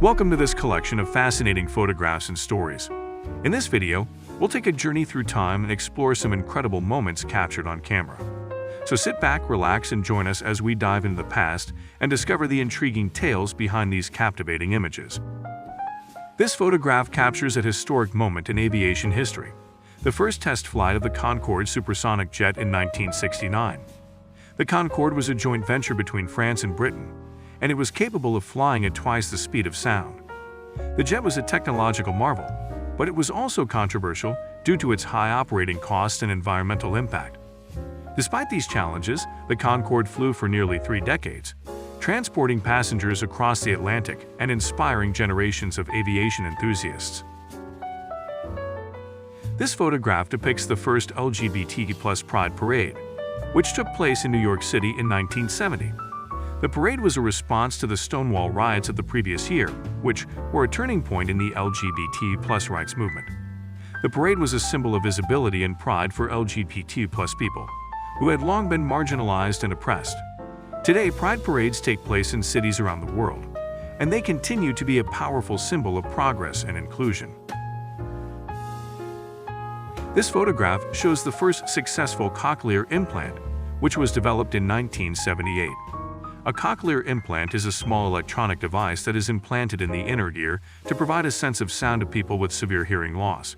Welcome to this collection of fascinating photographs and stories. In this video, we'll take a journey through time and explore some incredible moments captured on camera. So sit back, relax, and join us as we dive into the past and discover the intriguing tales behind these captivating images. This photograph captures a historic moment in aviation history, the first test flight of the Concorde supersonic jet in 1969. The Concorde was a joint venture between France and Britain, and it was capable of flying at twice the speed of sound. The jet was a technological marvel, but it was also controversial due to its high operating costs and environmental impact. Despite these challenges, the Concorde flew for nearly 3 decades, transporting passengers across the Atlantic and inspiring generations of aviation enthusiasts. This photograph depicts the first LGBTQ Pride parade, which took place in New York City in 1970. The parade was a response to the Stonewall riots of the previous year, which were a turning point in the LGBT+ rights movement. The parade was a symbol of visibility and pride for LGBT+ people, who had long been marginalized and oppressed. Today, pride parades take place in cities around the world, and they continue to be a powerful symbol of progress and inclusion. This photograph shows the first successful cochlear implant, which was developed in 1978. A cochlear implant is a small electronic device that is implanted in the inner ear to provide a sense of sound to people with severe hearing loss.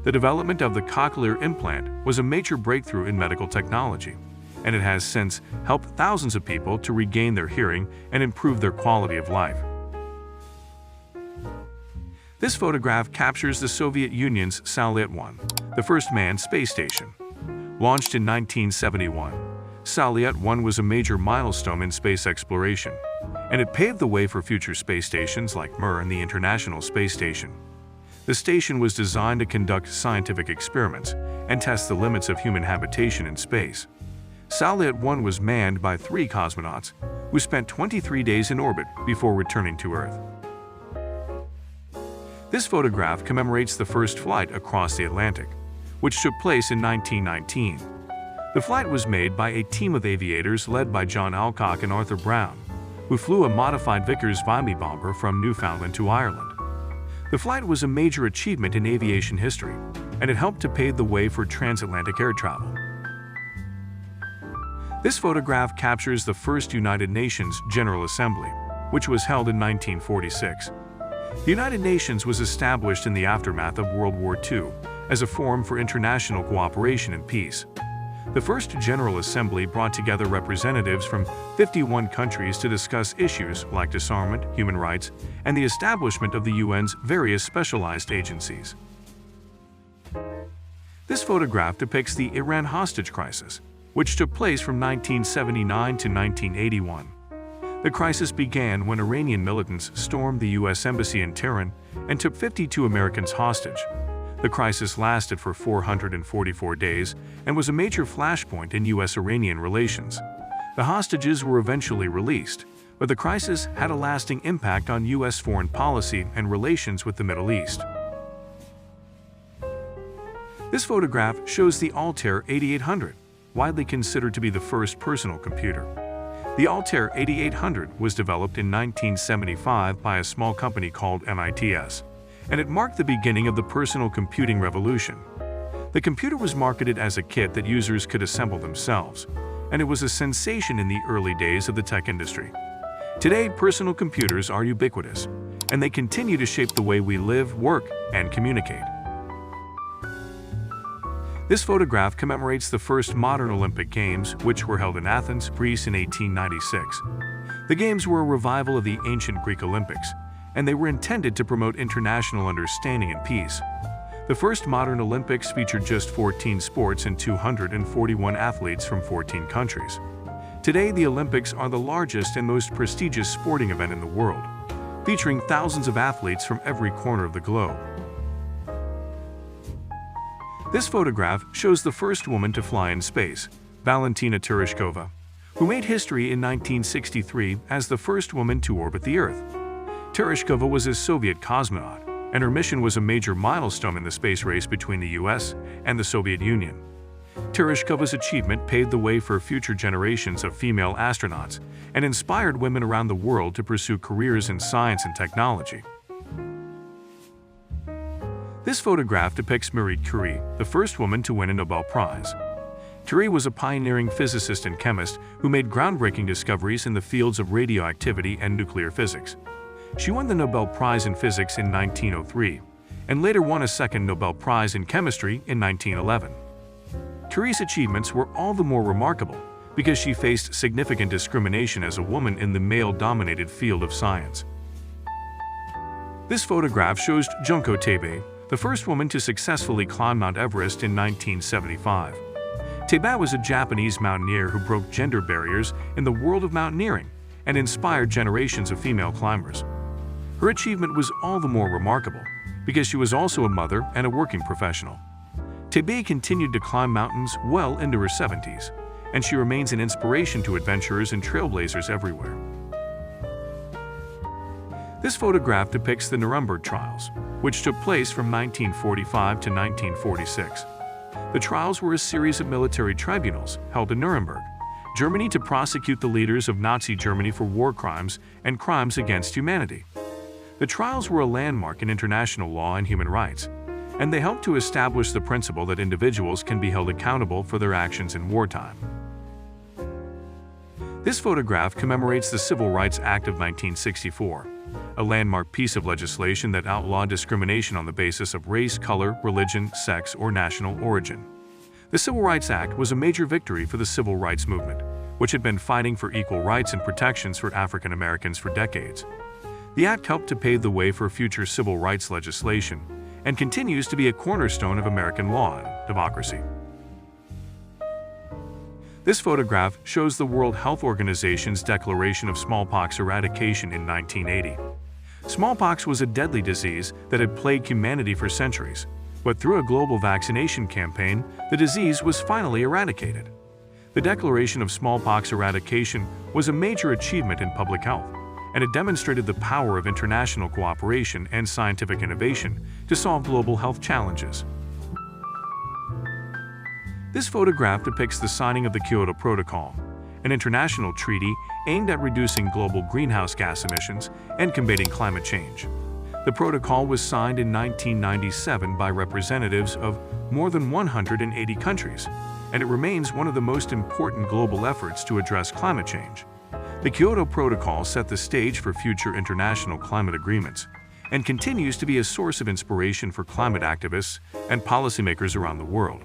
The development of the cochlear implant was a major breakthrough in medical technology, and it has since helped thousands of people to regain their hearing and improve their quality of life. This photograph captures the Soviet Union's Salyut 1, the first manned space station. Launched in 1971, Salyut 1 was a major milestone in space exploration, and it paved the way for future space stations like Mir and the International Space Station. The station was designed to conduct scientific experiments and test the limits of human habitation in space. Salyut 1 was manned by 3 cosmonauts, who spent 23 days in orbit before returning to Earth. This photograph commemorates the first flight across the Atlantic, which took place in 1919. The flight was made by a team of aviators led by John Alcock and Arthur Brown, who flew a modified Vickers-Vimy bomber from Newfoundland to Ireland. The flight was a major achievement in aviation history, and it helped to pave the way for transatlantic air travel. This photograph captures the first United Nations General Assembly, which was held in 1946. The United Nations was established in the aftermath of World War II as a forum for international cooperation and peace. The first General Assembly brought together representatives from 51 countries to discuss issues like disarmament, human rights, and the establishment of the UN's various specialized agencies. This photograph depicts the Iran hostage crisis, which took place from 1979 to 1981. The crisis began when Iranian militants stormed the U.S. Embassy in Tehran and took 52 Americans hostage. The crisis lasted for 444 days and was a major flashpoint in U.S.-Iranian relations. The hostages were eventually released, but the crisis had a lasting impact on U.S. foreign policy and relations with the Middle East. This photograph shows the Altair 8800, widely considered to be the first personal computer. The Altair 8800 was developed in 1975 by a small company called MITS, and it marked the beginning of the personal computing revolution. The computer was marketed as a kit that users could assemble themselves, and it was a sensation in the early days of the tech industry. Today, personal computers are ubiquitous, and they continue to shape the way we live, work, and communicate. This photograph commemorates the first modern Olympic Games, which were held in Athens, Greece in 1896. The Games were a revival of the ancient Greek Olympics, and they were intended to promote international understanding and peace. The first modern Olympics featured just 14 sports and 241 athletes from 14 countries. Today, the Olympics are the largest and most prestigious sporting event in the world, featuring thousands of athletes from every corner of the globe. This photograph shows the first woman to fly in space, Valentina Tereshkova, who made history in 1963 as the first woman to orbit the Earth. Tereshkova was a Soviet cosmonaut, and her mission was a major milestone in the space race between the US and the Soviet Union. Tereshkova's achievement paved the way for future generations of female astronauts and inspired women around the world to pursue careers in science and technology. This photograph depicts Marie Curie, the first woman to win a Nobel Prize. Curie was a pioneering physicist and chemist who made groundbreaking discoveries in the fields of radioactivity and nuclear physics. She won the Nobel Prize in Physics in 1903 and later won a second Nobel Prize in Chemistry in 1911. Curie's achievements were all the more remarkable because she faced significant discrimination as a woman in the male-dominated field of science. This photograph shows Junko Tabei, the first woman to successfully climb Mount Everest in 1975. Tabei was a Japanese mountaineer who broke gender barriers in the world of mountaineering and inspired generations of female climbers. Her achievement was all the more remarkable because she was also a mother and a working professional. Tabei continued to climb mountains well into her 70s, and she remains an inspiration to adventurers and trailblazers everywhere. This photograph depicts the Nuremberg trials, which took place from 1945 to 1946. The trials were a series of military tribunals held in Nuremberg, Germany, to prosecute the leaders of Nazi Germany for war crimes and crimes against humanity. The trials were a landmark in international law and human rights, and they helped to establish the principle that individuals can be held accountable for their actions in wartime. This photograph commemorates the Civil Rights Act of 1964, a landmark piece of legislation that outlawed discrimination on the basis of race, color, religion, sex, or national origin. The Civil Rights Act was a major victory for the civil rights movement, which had been fighting for equal rights and protections for African Americans for decades. The act helped to pave the way for future civil rights legislation and continues to be a cornerstone of American law and democracy. This photograph shows the World Health Organization's declaration of smallpox eradication in 1980. Smallpox was a deadly disease that had plagued humanity for centuries, but through a global vaccination campaign, the disease was finally eradicated. The Declaration of Smallpox Eradication was a major achievement in public health, and it demonstrated the power of international cooperation and scientific innovation to solve global health challenges. This photograph depicts the signing of the Kyoto Protocol, an international treaty aimed at reducing global greenhouse gas emissions and combating climate change. The protocol was signed in 1997 by representatives of more than 180 countries, and it remains one of the most important global efforts to address climate change. The Kyoto Protocol set the stage for future international climate agreements and continues to be a source of inspiration for climate activists and policymakers around the world.